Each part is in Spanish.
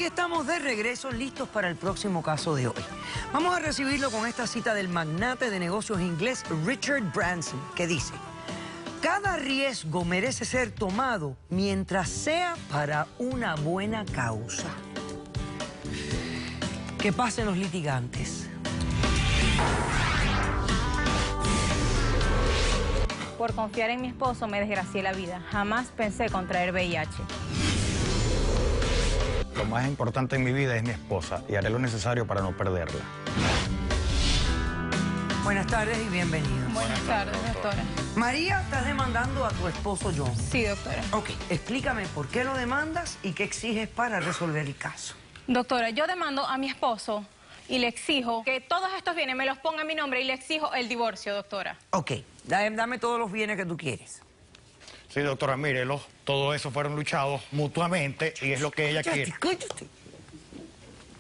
aquí estamos de regreso, listos para el próximo caso de hoy. Vamos a recibirlo con esta cita del magnate de negocios inglés Richard Branson, que dice: cada riesgo merece ser tomado mientras sea para una buena causa. Que pasen los litigantes. Por confiar en mi esposo me desgracié la vida. Jamás pensé contraer VIH. Lo más importante en mi vida es mi esposa y haré lo necesario para no perderla. Buenas tardes y bienvenidos. Buenas tardes, doctora. María, estás demandando a tu esposo John. Sí, doctora. Ok, explícame por qué lo demandas y qué exiges para resolver el caso. Doctora, yo demando a mi esposo y le exijo que todos estos bienes me los ponga a mi nombre y le exijo el divorcio, doctora. Ok, dame todos los bienes que tú quieres. Sí, doctora, mírelo. Todo eso fueron luchados mutuamente y es lo que ella quiere. Cállate.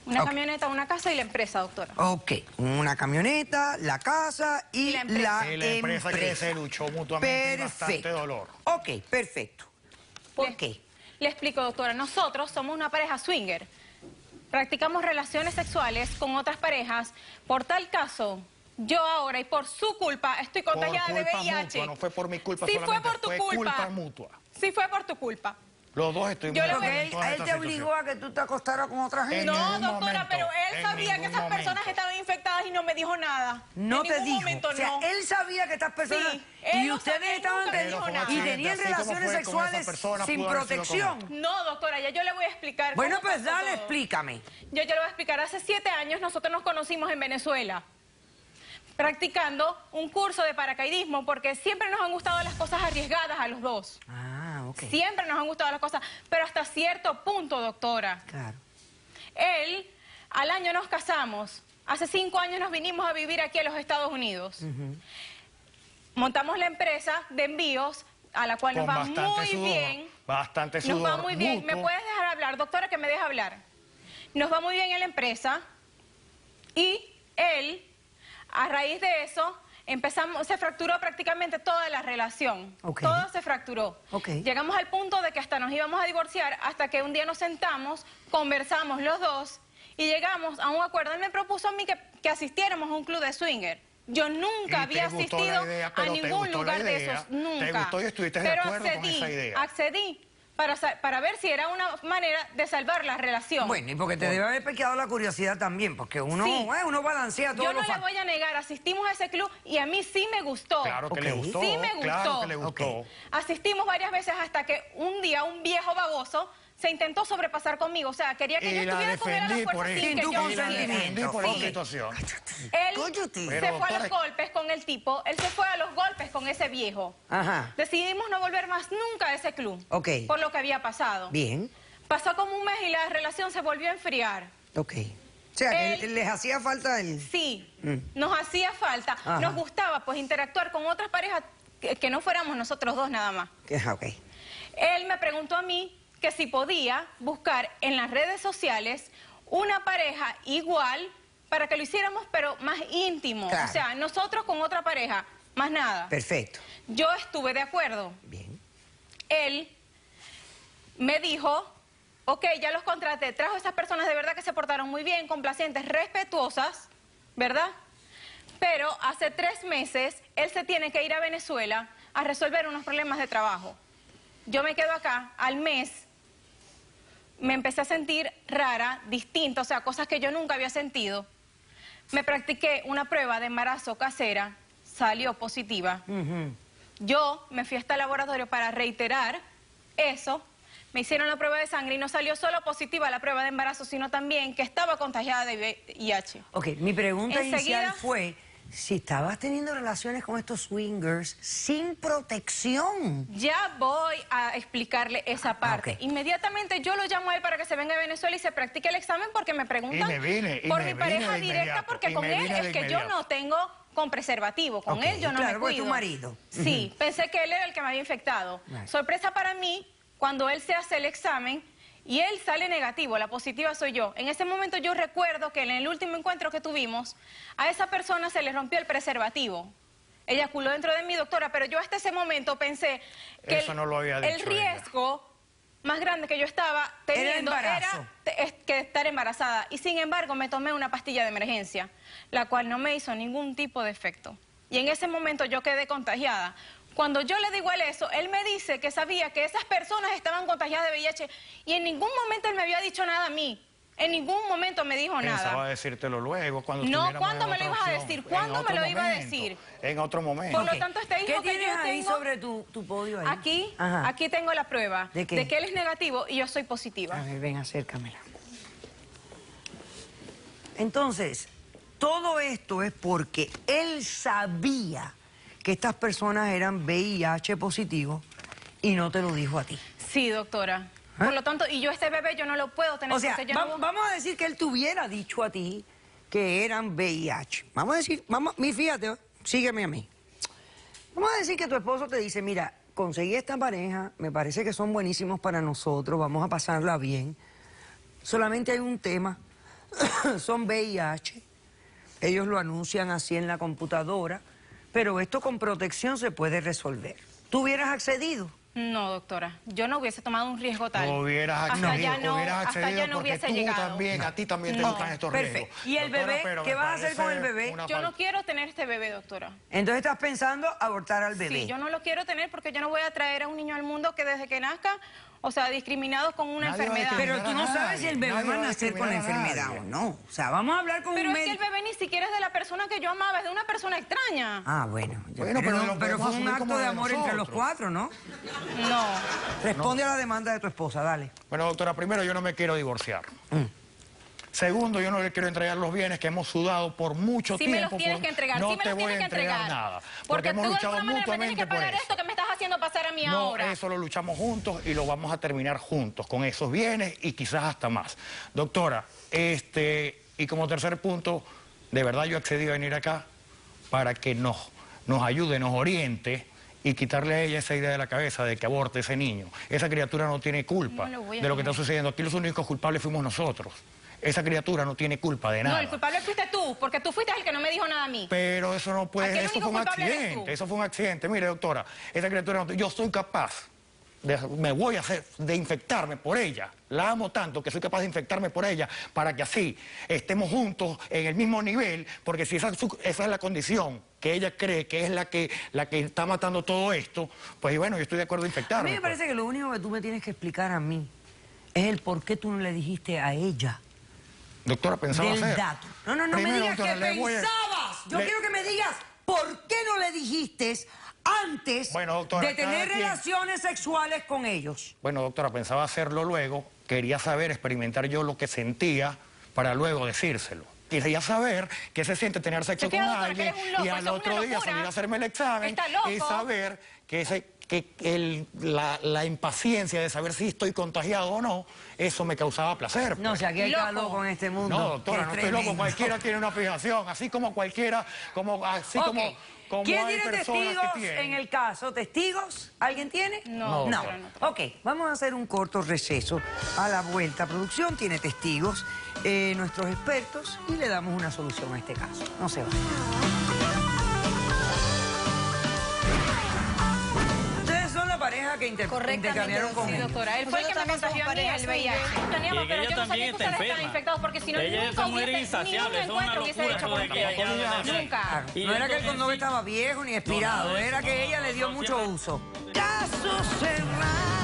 Una Ok. camioneta, una casa y la empresa, doctora. Ok, una camioneta, la casa y la empresa. Y la empresa que se luchó mutuamente y bastante dolor. Ok, perfecto. ¿Por qué? Le explico, doctora. Nosotros somos una pareja swinger. Practicamos relaciones sexuales con otras parejas. Por tal caso, yo ahora y por su culpa estoy contagiada de VIH. Mutua, no fue por mi culpa Sí solamente, fue por tu fue culpa. culpa mutua. Sí fue por tu culpa. Los dos estuvimos Yo le en voy- Porque toda él esta te obligó situación. a que tú te acostaras con otra gente. No, ningún doctora, momento, pero él en sabía que ningún esas personas momento. estaban infectadas y no me dijo nada. No En te ningún dijo. momento, O sea, no. él sabía que estas personas... Sí, él y lo ustedes sabía, estaban nunca me dijo y nada. tenían Así como relaciones fue con esa sexuales persona, sin pudo haber sido protección. No, doctora, ya yo le voy a explicar. Bueno, cómo pues pasó dale, todo. explícame. Yo le voy a explicar. Hace 7 años nosotros nos conocimos en Venezuela, practicando un curso de paracaidismo, porque siempre nos han gustado las cosas arriesgadas a los dos. Ah, ok. Siempre nos han gustado las cosas, pero hasta cierto punto, doctora. Claro. Él, al año nos casamos. Hace 5 años nos vinimos a vivir aquí a los Estados Unidos. Montamos la empresa de envíos, a la cual nos Con va bastante muy sudor, bien. bastante sudor. Nos va muy bien. ¿Me mutuo. puedes dejar hablar, doctora, que me deje hablar? Nos va muy bien en la empresa y él, a raíz de eso, se fracturó prácticamente toda la relación. Ok. Todo se fracturó. Ok. Llegamos al punto de que hasta nos íbamos a divorciar, hasta que un día nos sentamos, conversamos los dos y llegamos a un acuerdo. Él me propuso a mí que asistiéramos a un club de swinger. Yo Y nunca te había gustó asistido la idea, a pero te ningún gustó la lugar de idea, esos, nunca. te gustó y estuviste de Pero acuerdo con esa idea. accedí para ver si era una manera de salvar la relación. Bueno, y porque te debe haber quedado la curiosidad también, porque uno, Sí. uno balancea todo Yo lo no le voy a negar, asistimos a ese club y a mí sí me gustó. Claro que Ok. le gustó. Sí me gustó. Claro que le gustó. Ok. Asistimos varias veces hasta que un día un viejo baboso se intentó sobrepasar conmigo. O sea, quería que yo Y la estuviera con él a la defendí por fuerza eso. sin Sin que tu yo consentimiento. Defendí por Ok. esa situación. Él Cállate. se Pero, fue a los doctora- golpes con el tipo, él se fue a los golpes con ese viejo. Ajá. Decidimos no volver más nunca a ese club. Ok. Por lo que había pasado. Bien. Pasó como un mes y la relación se volvió a enfriar. Ok. O sea, que Él- les hacía falta el... Sí, nos hacía falta. Ajá. Nos gustaba pues interactuar con otras parejas que no fuéramos nosotros dos nada más. Ok. Él me preguntó a mí que si podía buscar en las redes sociales una pareja igual para que lo hiciéramos pero más íntimo. Claro. O sea, nosotros con otra pareja, más nada. Perfecto. Yo estuve de acuerdo. Bien. Él me dijo, ok, ya los contraté, trajo a esas personas de verdad que se portaron muy bien, complacientes, respetuosas, ¿verdad? Pero hace 3 meses él se tiene que ir a Venezuela a resolver unos problemas de trabajo. Yo me quedo acá, al mes me empecé a sentir rara, distinta, o sea, cosas que yo nunca había sentido. Me practiqué una prueba de embarazo casera, salió positiva. Yo me fui hasta el laboratorio para reiterar eso. Me hicieron la prueba de sangre y no salió solo positiva la prueba de embarazo, sino también que estaba contagiada de VIH. Ok, mi pregunta inicial Enseguida- fue si estabas teniendo relaciones con estos swingers sin protección. Ya voy a explicarle esa parte. ok. Inmediatamente yo lo llamo a él para que se venga a Venezuela y se practique el examen porque me preguntan Y me vine, y por me mi vine pareja de directa inmediato, porque y con me él vine es de que yo inmediato. no tengo con preservativo. Con Ok, él yo no claro, me porque cuido. es tu marido. Sí, pensé que él era el que me había infectado. Right. Sorpresa para mí, cuando él se hace el examen y él sale negativo, la positiva soy yo. En ese momento yo recuerdo que en el último encuentro que tuvimos, a esa persona se le rompió el preservativo. Eyaculó dentro de mí, doctora, pero yo hasta ese momento pensé que Eso no lo había el dicho riesgo más grande que yo estaba teniendo embarazo. que estar embarazada. Y sin embargo me tomé una pastilla de emergencia, la cual no me hizo ningún tipo de efecto. Y en ese momento yo quedé contagiada. Cuando yo le digo a él eso, él me dice que sabía que esas personas estaban contagiadas de VIH y en ningún momento él me había dicho nada a mí. En ningún momento me dijo nada. Pensaba decírtelo luego, cuando No, ¿cuándo me lo ibas a decir? ¿Cuándo me lo iba a decir? En otro momento. Por lo tanto, este hijo ¿Qué que tienes yo ahí tengo, sobre tu podio ahí? aquí, Ajá. aquí tengo la prueba ¿De qué? que él es negativo y yo soy positiva. A ver, ven, acércamela. Entonces, todo esto es porque él sabía que estas personas eran VIH positivos y no te lo dijo a ti. Sí, doctora. Por lo tanto, y yo este bebé yo no lo puedo tener. O sea, porque yo no- vamos a decir que él te hubiera dicho a ti que eran VIH. Vamos a decir, fíjate, sígueme a mí. Vamos a decir que tu esposo te dice, mira, conseguí esta pareja, me parece que son buenísimos para nosotros, vamos a pasarla bien. Solamente hay un tema, son VIH. Ellos lo anuncian así en la computadora, pero esto con protección se puede resolver. ¿Tú hubieras accedido? No, doctora. Yo no hubiese tomado un riesgo tal. Hubieras accedido, hasta allá no porque hubiese tú llegado. también, a ti también te No. gustan estos Perfecto. riesgos. ¿Y el Doctora, bebé? pero ¿Qué me vas a hacer con parece el bebé? una Yo no quiero tener este bebé, doctora. Entonces estás pensando abortar al bebé. Sí, yo no lo quiero tener porque yo no voy a traer a un niño al mundo que desde que nazca, o sea, discriminado con una Nadie va a enfermedad. Pero tú no a sabes si el bebé nadie va a va a nacer con la discriminar a enfermedad nadie. o no. O sea, vamos a hablar con Pero un es que el médico. bebé ni siquiera es de la persona que yo amaba, es de una persona extraña. Ah, bueno. Bueno, pero lo pero podemos fue un asumir como acto de de amor entre los nosotros. cuatro, ¿no? No. Responde a la demanda de tu esposa, dale. Bueno, doctora, primero yo no me quiero divorciar. Segundo, yo no le quiero entregar los bienes que hemos sudado por mucho Sí tiempo. me los tienes que entregar, No sí me te los voy a tienes que entregar entregar. nada. Porque Porque hemos tú de luchado alguna manera me tienes mutuamente que por pagar eso. esto que me estás haciendo pasar a mí No, ahora. eso lo luchamos juntos y lo vamos a terminar juntos, con esos bienes y quizás hasta más. Doctora, y como tercer punto, de verdad yo accedí a venir acá para que nos ayude, nos oriente y quitarle a ella esa idea de la cabeza de que aborte ese niño. Esa criatura no tiene culpa No lo voy a de lo que está tener. sucediendo. Aquí los únicos culpables fuimos nosotros. Esa criatura no tiene culpa de nada. No, el culpable fuiste tú, porque tú fuiste el que no me dijo nada a mí. Pero eso no Aquí puede, el eso único fue un culpable eres accidente, tú. eso fue un accidente. Mire, doctora, esa criatura, yo soy capaz, me voy a hacer, de infectarme por ella. La amo tanto que soy capaz de infectarme por ella para que así estemos juntos en el mismo nivel, porque si esa es la condición que ella cree que es la que está matando todo esto, pues bueno, yo estoy de acuerdo en A infectarme. mí me parece que lo único que tú me tienes que explicar a mí es el por qué tú no le dijiste a ella Doctora, pensaba del hacer. dato. No me Primero, digas doctora, que le voy a- pensabas. Yo le- quiero que me digas por qué no le dijiste antes Bueno, doctora, de tener cada quien- relaciones sexuales con ellos. Bueno, doctora, pensaba hacerlo luego, quería saber, experimentar yo lo que sentía para luego decírselo. Quería saber qué se siente tener sexo Es que, con doctora, que alguien eres un loco, y eso al es otro una día locura. salir a hacerme el examen Está loco. y saber que la impaciencia de saber si estoy contagiado o no, eso me causaba placer. No, pues. si aquí hay Loco. cada loco en este mundo. No, doctora, que no es estoy loco, tremendo. cualquiera tiene una fijación, así como cualquiera, Ok. como ¿Quién hay tiene personas testigos que tienen. en el caso? ¿Testigos? ¿Alguien tiene? No, No. doctora, no. Ok, vamos a hacer un corto receso. A la vuelta, producción tiene testigos, nuestros expertos, y le damos una solución a este caso. No se vayan. Ustedes son la pareja que intercambiaron con Sí, él. doctora, él fue el que me contagió a mí el VIH. Planeamos, Y pero ella yo no sabía también que está ustedes estaban enferma. infectados, porque si no, Ella nunca es mujer hubiese, ni un insaciable, eso es una encuentro hubiese locura hecho todo con de que ustedes. ella no Nunca. Y No era que el entonces condón sí. estaba viejo ni expirado, No, era que ella le dio mucho uso. Caso cerrado.